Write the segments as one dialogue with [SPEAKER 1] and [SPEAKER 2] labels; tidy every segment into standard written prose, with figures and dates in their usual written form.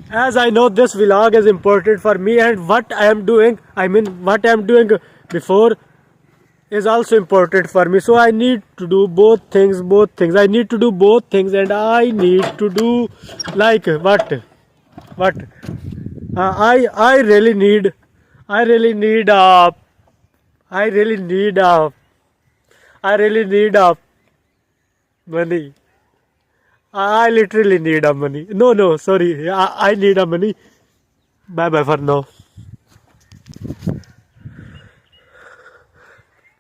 [SPEAKER 1] as I know this vlog is important for me, and what I am doing, what I am doing before is also important for me. So I need to do both things, I need to do both things, and I need to do like what I really need, I really need I really need I really need money. I literally need a money. No, sorry. I need a money. Bye bye for now.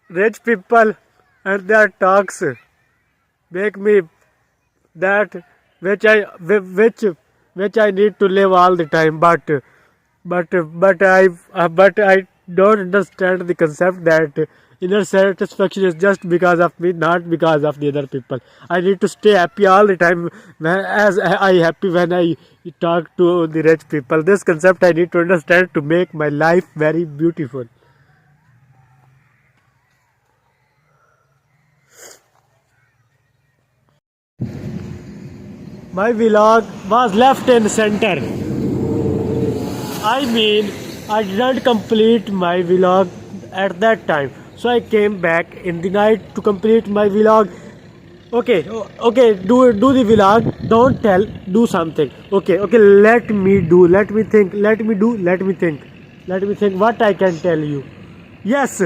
[SPEAKER 1] Rich people and their talks make me that which I need to live all the time. But I don't understand the concept that inner satisfaction is just because of me, not because of the other people. I need to stay happy all the time, as I happy when I talk to the rich people. This concept I need to understand to make my life very beautiful. My vlog was left in center. I mean, I didn't complete my vlog at that time. So I came back in the night to complete my vlog. Okay, do the vlog. Don't tell, do something. Okay, let me do, let me think, let me do, let me think what I can tell you. Yes,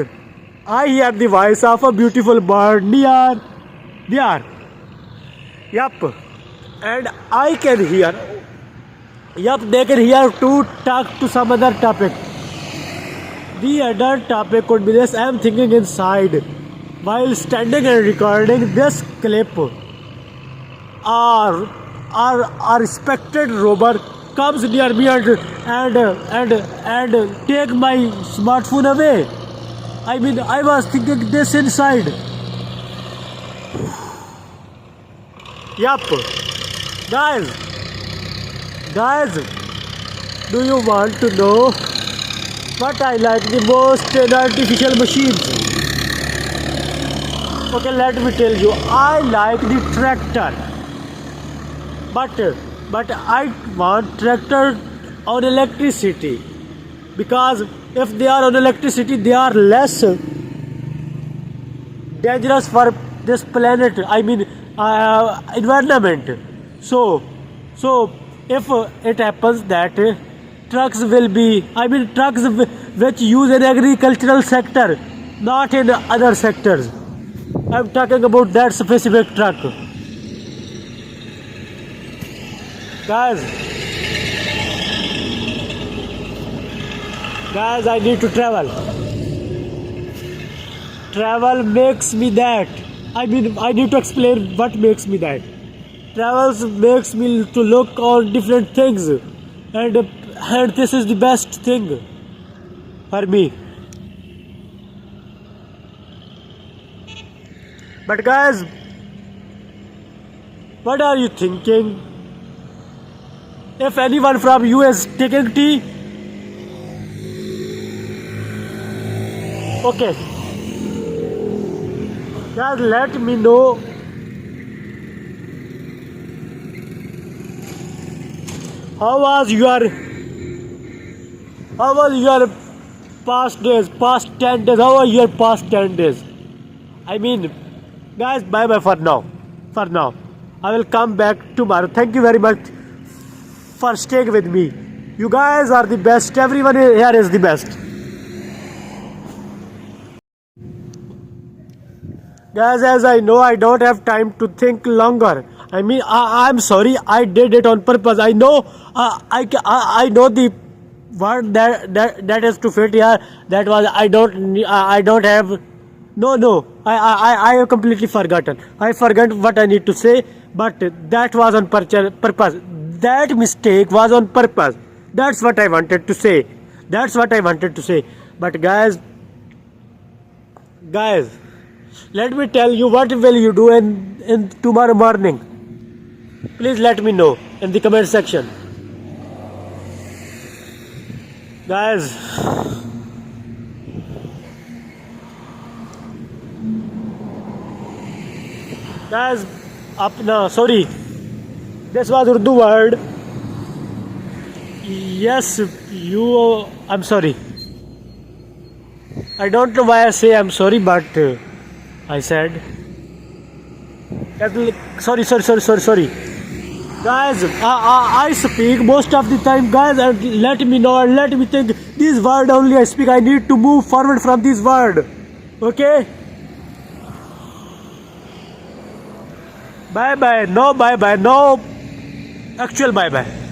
[SPEAKER 1] I hear the voice of a beautiful bird near, there. Yup, and I can hear. Yup, they can hear to talk to some other topic. The other topic could be this: I am thinking inside while standing and recording this clip. Our respected robber comes near me and take my smartphone away. I mean, I was thinking this inside. Yup, guys, guys, do you want to know what I like the most in artificial machines? Okay, let me tell you. I like the tractor, but I want tractor on electricity, because if they are on electricity, they are less dangerous for this planet. I mean, environment. So if it happens that trucks will be, trucks which use in agricultural sector, not in other sectors. I'm talking about that specific truck. Guys, I need to travel. Travel makes me that. I need to explain what makes me that. Travels makes me to look on different things, and this is the best thing for me. But guys, what are you thinking? If anyone from you is taking tea, okay, guys, let me know. How was your past days, past 10 days? How are your past 10 days? Guys, bye bye for now. For now, I will come back tomorrow. Thank you very much for staying with me. You guys are the best. Everyone here is the best. Guys, as I know, I don't have time to think longer. I'm sorry. I did it on purpose. I know. I know the word that is to fit here. That was I don't have. No. I have completely forgotten. I forgot what I need to say. But that was on purpose. That mistake was on purpose. That's what I wanted to say. But guys, let me tell you, what will you do in tomorrow morning? Please let me know in the comment section. Guys, sorry, this was Urdu word. Yes, you. I'm sorry. I don't know why I say I'm sorry, but I said. Sorry. Guys, I speak most of the time, guys, and let me know and let me think. This word only I speak. I need to move forward from this word. Okay? Bye bye. No bye bye. No actual bye bye.